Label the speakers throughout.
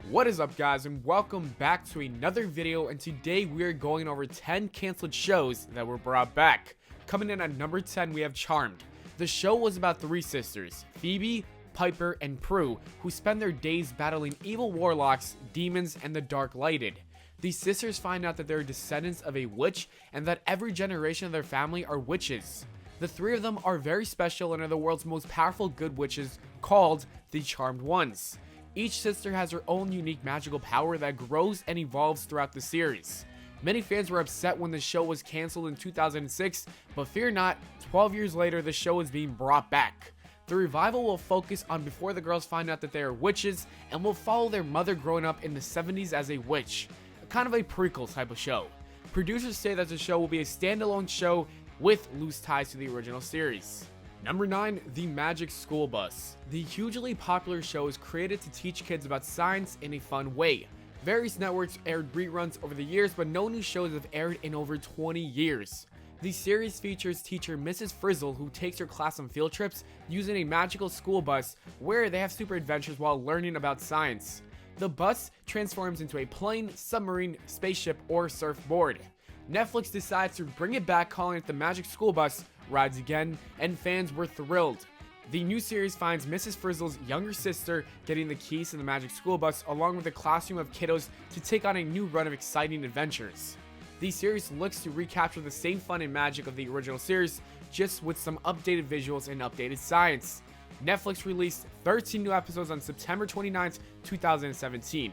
Speaker 1: What is up, guys, and welcome back to another video. And today we are going over 10 canceled shows that were brought back. Coming in at number 10, we have Charmed. The show was about three sisters, Phoebe, Piper, and Prue, who spend their days battling evil warlocks, demons, and the dark lighted. These sisters find out that they are descendants of a witch and that every generation of their family are witches. The three of them are very special and are the world's most powerful good witches, called the Charmed Ones. Each sister has her own unique magical power that grows and evolves throughout the series. Many fans were upset when the show was cancelled in 2006, but fear not, 12 years later the show is being brought back. The revival will focus on before the girls find out that they are witches, and will follow their mother growing up in the 70s as a witch, kind of a prequel type of show. Producers say that the show will be a standalone show with loose ties to the original series. Number 9, The Magic School Bus. The hugely popular show is created to teach kids about science in a fun way. Various networks aired reruns over the years, but no new shows have aired in over 20 years. The series features teacher Mrs. Frizzle, who takes her class on field trips using a magical school bus where they have super adventures while learning about science. The bus transforms into a plane, submarine, spaceship, or surfboard. Netflix decides to bring it back, calling it The Magic School Bus Rides Again, and fans were thrilled. The new series finds Mrs. Frizzle's younger sister getting the keys to the Magic School Bus along with a classroom of kiddos to take on a new run of exciting adventures. The series looks to recapture the same fun and magic of the original series, just with some updated visuals and updated science. Netflix released 13 new episodes on September 29th, 2017.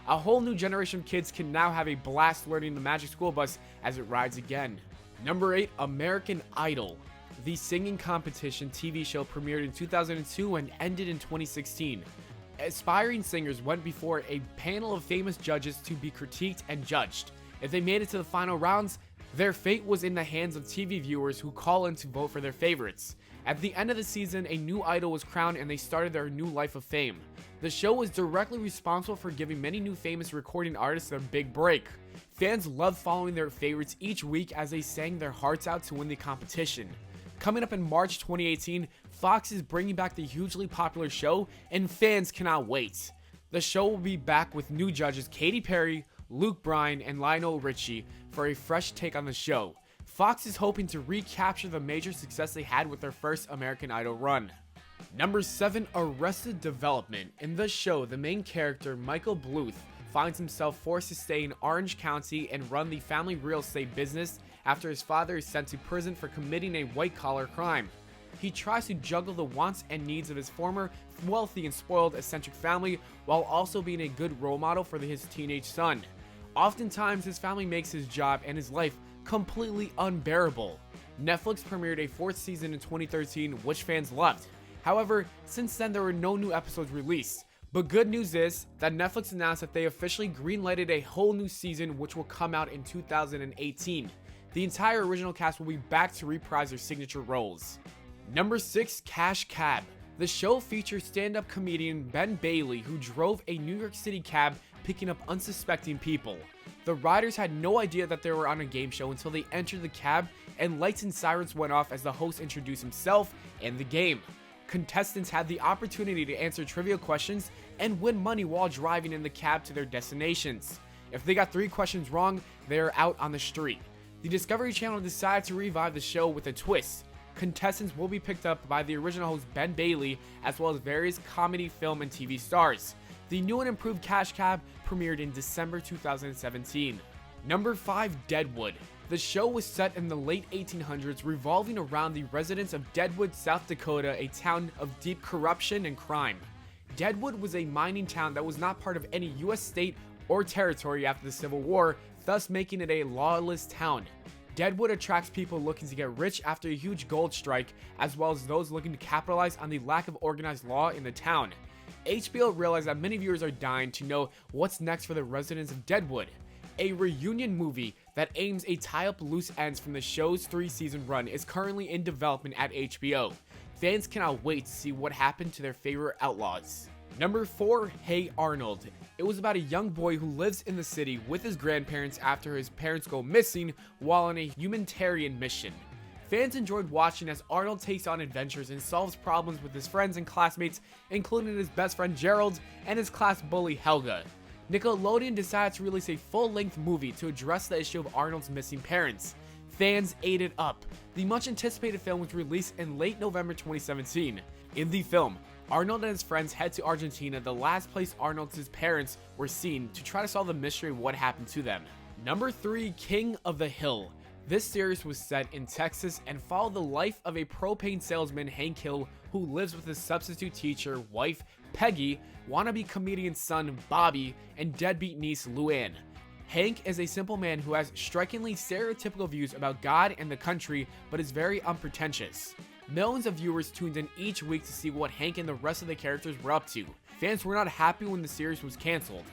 Speaker 1: A whole new generation of kids can now have a blast learning the Magic School Bus as it rides again. Number 8, American Idol. The singing competition TV show premiered in 2002 and ended in 2016. Aspiring singers went before a panel of famous judges to be critiqued and judged. If they made it to the final rounds, their fate was in the hands of TV viewers who call in to vote for their favorites. At the end of the season, a new idol was crowned and they started their new life of fame. The show was directly responsible for giving many new famous recording artists their big break. Fans loved following their favorites each week as they sang their hearts out to win the competition. Coming up in March 2018, Fox is bringing back the hugely popular show, and fans cannot wait. The show will be back with new judges Katy Perry, Luke Bryan, and Lionel Richie for a fresh take on the show. Fox is hoping to recapture the major success they had with their first American Idol run. Number 7, Arrested Development. In the show, the main character, Michael Bluth, finds himself forced to stay in Orange County and run the family real estate business after his father is sent to prison for committing a white-collar crime. He tries to juggle the wants and needs of his former wealthy and spoiled eccentric family while also being a good role model for his teenage son. Oftentimes, his family makes his job and his life completely unbearable. Netflix premiered a 4th season in 2013, which fans loved. However, since then there were no new episodes released. But good news is that Netflix announced that they officially greenlighted a whole new season which will come out in 2018. The entire original cast will be back to reprise their signature roles. Number 6, Cash Cab. The show features stand-up comedian Ben Bailey, who drove a New York City cab picking up unsuspecting people. The riders had no idea that they were on a game show until they entered the cab and lights and sirens went off as the host introduced himself and the game. Contestants had the opportunity to answer trivia questions and win money while driving in the cab to their destinations. If they got 3 questions wrong, they are out on the street. The Discovery Channel decided to revive the show with a twist. Contestants will be picked up by the original host Ben Bailey, as well as various comedy, film, and TV stars. The new and improved Cash Cab premiered in December 2017. Number 5, Deadwood. The show was set in the late 1800s, revolving around the residents of Deadwood, South Dakota, a town of deep corruption and crime. Deadwood was a mining town that was not part of any U.S. state or territory after the Civil War, thus making it a lawless town. Deadwood attracts people looking to get rich after a huge gold strike, as well as those looking to capitalize on the lack of organized law in the town. HBO realized that many viewers are dying to know what's next for the residents of Deadwood. A reunion movie that aims to tie up loose ends from the show's 3-season run is currently in development at HBO. Fans cannot wait to see what happened to their favorite outlaws. Number 4, Hey Arnold. It was about a young boy who lives in the city with his grandparents after his parents go missing while on a humanitarian mission. Fans enjoyed watching as Arnold takes on adventures and solves problems with his friends and classmates, including his best friend Gerald and his class bully Helga. Nickelodeon decided to release a full-length movie to address the issue of Arnold's missing parents. Fans ate it up. The much anticipated film was released in late November 2017. In the film, Arnold and his friends head to Argentina, the last place Arnold's parents were seen, to try to solve the mystery of what happened to them. Number 3, King of the Hill. This series was set in Texas and followed the life of a propane salesman, Hank Hill, who lives with his substitute teacher, wife, Peggy, wannabe comedian son, Bobby, and deadbeat niece, Luann. Hank is a simple man who has strikingly stereotypical views about God and the country, but is very unpretentious. Millions of viewers tuned in each week to see what Hank and the rest of the characters were up to. Fans were not happy when the series was cancelled.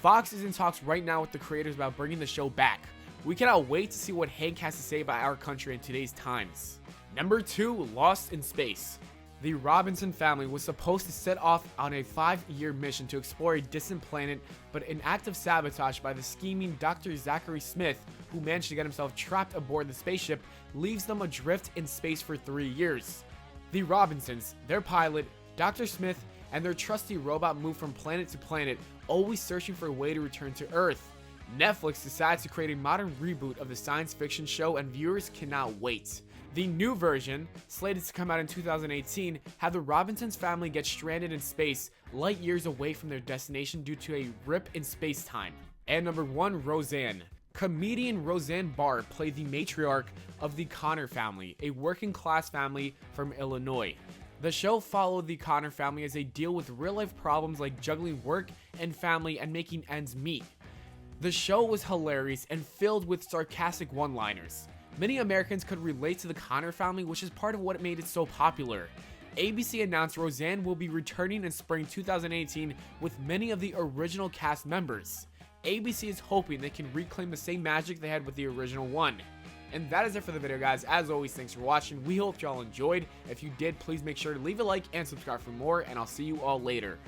Speaker 1: Fox is in talks right now with the creators about bringing the show back. We cannot wait to see what Hank has to say about our country in today's times. Number 2, Lost in Space. The Robinson family was supposed to set off on a 5-year mission to explore a distant planet, but an act of sabotage by the scheming Dr. Zachary Smith, who managed to get himself trapped aboard the spaceship, leaves them adrift in space for 3 years. The Robinsons, their pilot, Dr. Smith, and their trusty robot move from planet to planet, always searching for a way to return to Earth. Netflix decides to create a modern reboot of the science fiction show, and viewers cannot wait. The new version, slated to come out in 2018, had the Robinsons family get stranded in space, light years away from their destination due to a rip in space-time. And number 1, Roseanne. Comedian Roseanne Barr played the matriarch of the Connor family, a working-class family from Illinois. The show followed the Connor family as they deal with real-life problems like juggling work and family and making ends meet. The show was hilarious and filled with sarcastic one-liners. Many Americans could relate to the Connor family, which is part of what made it so popular. ABC announced Roseanne will be returning in spring 2018 with many of the original cast members. ABC is hoping they can reclaim the same magic they had with the original one. And that is it for the video, guys. As always, thanks for watching. We hope y'all enjoyed. If you did, please make sure to leave a like and subscribe for more, and I'll see you all later.